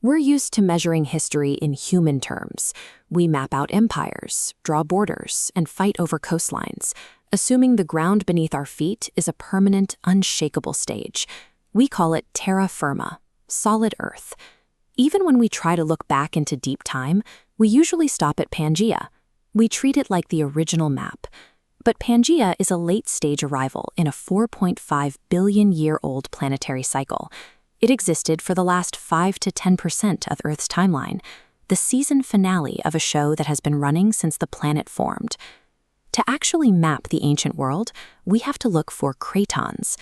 We're used to measuring history in human terms. We map out empires, draw borders, and fight over coastlines, assuming the ground beneath our feet is a permanent, unshakable stage. We call it terra firma, solid earth. Even when we try to look back into deep time, we usually stop at Pangaea. We treat it like the original map. But Pangaea is a late-stage arrival in a 4.5 billion-year-old planetary cycle. It existed for the last 5 to 10% of Earth's timeline, the season finale of a show that has been running since the planet formed. To actually map the ancient world, we have to look for cratons.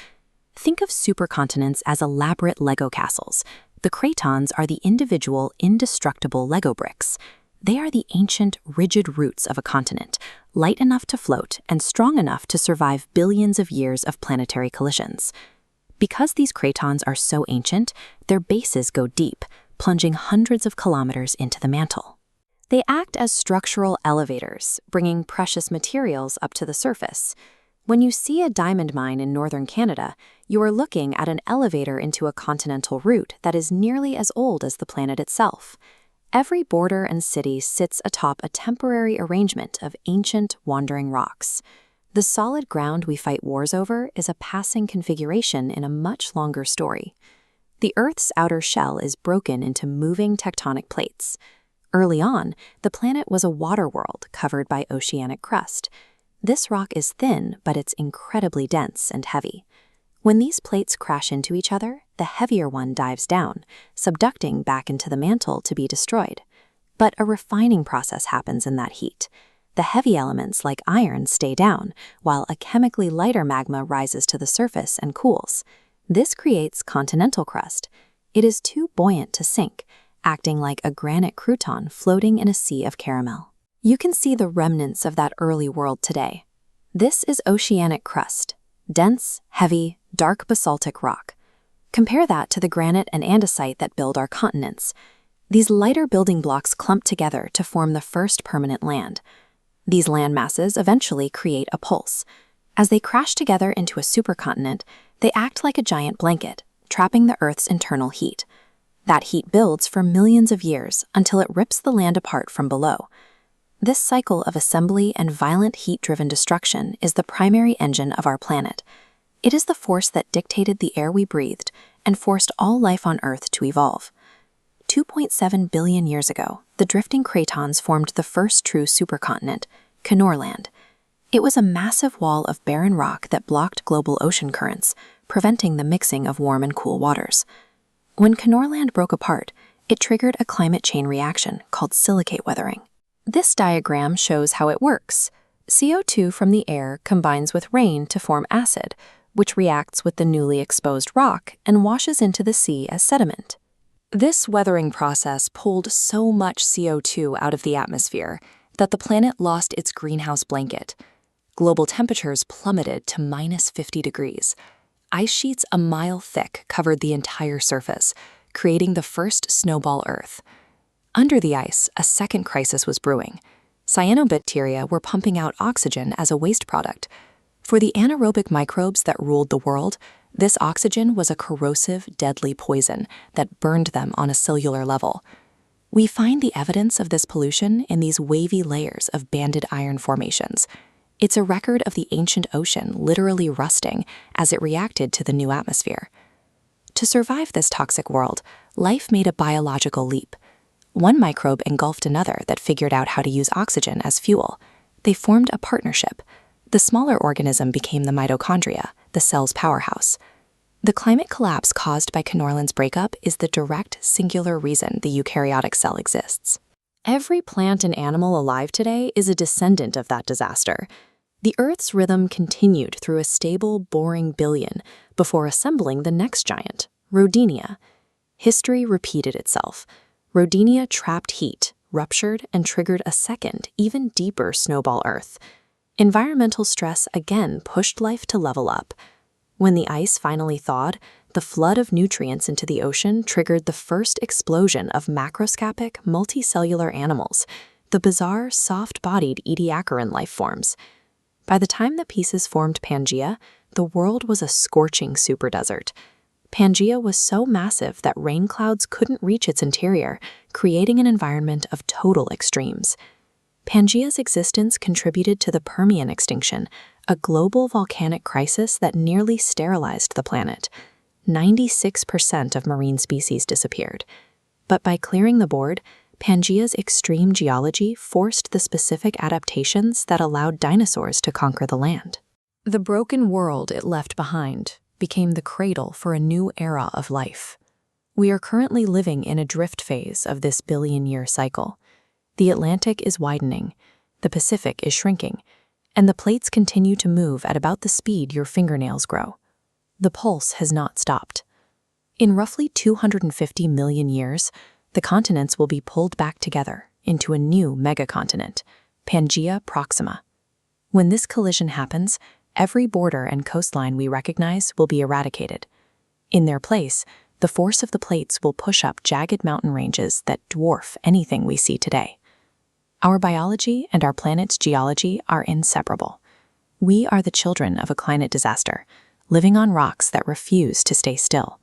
Think of supercontinents as elaborate Lego castles. The cratons are the individual, indestructible Lego bricks. They are the ancient, rigid roots of a continent, light enough to float and strong enough to survive billions of years of planetary collisions. Because these cratons are so ancient, their bases go deep, plunging hundreds of kilometers into the mantle. They act as structural elevators, bringing precious materials up to the surface. When you see a diamond mine in northern Canada, you are looking at an elevator into a continental route that is nearly as old as the planet itself. Every border and city sits atop a temporary arrangement of ancient, wandering rocks. The solid ground we fight wars over is a passing configuration in a much longer story. The Earth's outer shell is broken into moving tectonic plates. Early on, the planet was a water world covered by oceanic crust. This rock is thin, but it's incredibly dense and heavy. When these plates crash into each other, the heavier one dives down, subducting back into the mantle to be destroyed. But a refining process happens in that heat. The heavy elements like iron stay down, while a chemically lighter magma rises to the surface and cools. This creates continental crust. It is too buoyant to sink, acting like a granite crouton floating in a sea of caramel. You can see the remnants of that early world today. This is oceanic crust, dense, heavy, dark basaltic rock. Compare that to the granite and andesite that build our continents. These lighter building blocks clump together to form the first permanent land. These land masses eventually create a pulse. As they crash together into a supercontinent, they act like a giant blanket, trapping the Earth's internal heat. That heat builds for millions of years until it rips the land apart from below. This cycle of assembly and violent heat-driven destruction is the primary engine of our planet. It is the force that dictated the air we breathed and forced all life on Earth to evolve. 2.7 billion years ago, the drifting cratons formed the first true supercontinent, Kenorland. It was a massive wall of barren rock that blocked global ocean currents, preventing the mixing of warm and cool waters. When Kenorland broke apart, it triggered a climate chain reaction called silicate weathering. This diagram shows how it works. CO2 from the air combines with rain to form acid, which reacts with the newly exposed rock and washes into the sea as sediment. This weathering process pulled so much CO2 out of the atmosphere that the planet lost its greenhouse blanket. Global temperatures plummeted to -50 degrees. Ice sheets a mile thick covered the entire surface, creating the first snowball Earth. Under the ice, a second crisis was brewing. Cyanobacteria were pumping out oxygen as a waste product. For the anaerobic microbes that ruled the world, this oxygen was a corrosive, deadly poison that burned them on a cellular level. We find the evidence of this pollution in these wavy layers of banded iron formations. It's a record of the ancient ocean literally rusting as it reacted to the new atmosphere. To survive this toxic world, life made a biological leap. One microbe engulfed another that figured out how to use oxygen as fuel. They formed a partnership. The smaller organism became the mitochondria, the cell's powerhouse. The climate collapse caused by Kenorland's breakup is the direct, singular reason the eukaryotic cell exists. Every plant and animal alive today is a descendant of that disaster. The Earth's rhythm continued through a stable, boring billion before assembling the next giant, Rodinia. History repeated itself. Rodinia trapped heat, ruptured, and triggered a second, even deeper snowball Earth. Environmental stress again pushed life to level up. When the ice finally thawed, the flood of nutrients into the ocean triggered the first explosion of macroscopic, multicellular animals, the bizarre, soft-bodied Ediacaran life forms. By the time the pieces formed Pangaea, the world was a scorching superdesert. Pangaea was so massive that rain clouds couldn't reach its interior, creating an environment of total extremes. Pangaea's existence contributed to the Permian extinction, a global volcanic crisis that nearly sterilized the planet. 96% of marine species disappeared. But by clearing the board, Pangaea's extreme geology forced the specific adaptations that allowed dinosaurs to conquer the land. The broken world it left behind became the cradle for a new era of life. We are currently living in a drift phase of this billion-year cycle. The Atlantic is widening, the Pacific is shrinking, and the plates continue to move at about the speed your fingernails grow. The pulse has not stopped. In roughly 250 million years, the continents will be pulled back together into a new megacontinent, Pangaea Proxima. When this collision happens, every border and coastline we recognize will be eradicated. In their place, the force of the plates will push up jagged mountain ranges that dwarf anything we see today. Our biology and our planet's geology are inseparable. We are the children of a climate disaster, living on rocks that refuse to stay still.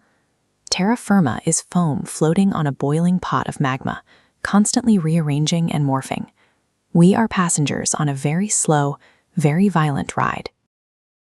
Terra firma is foam floating on a boiling pot of magma, constantly rearranging and morphing. We are passengers on a very slow, very violent ride.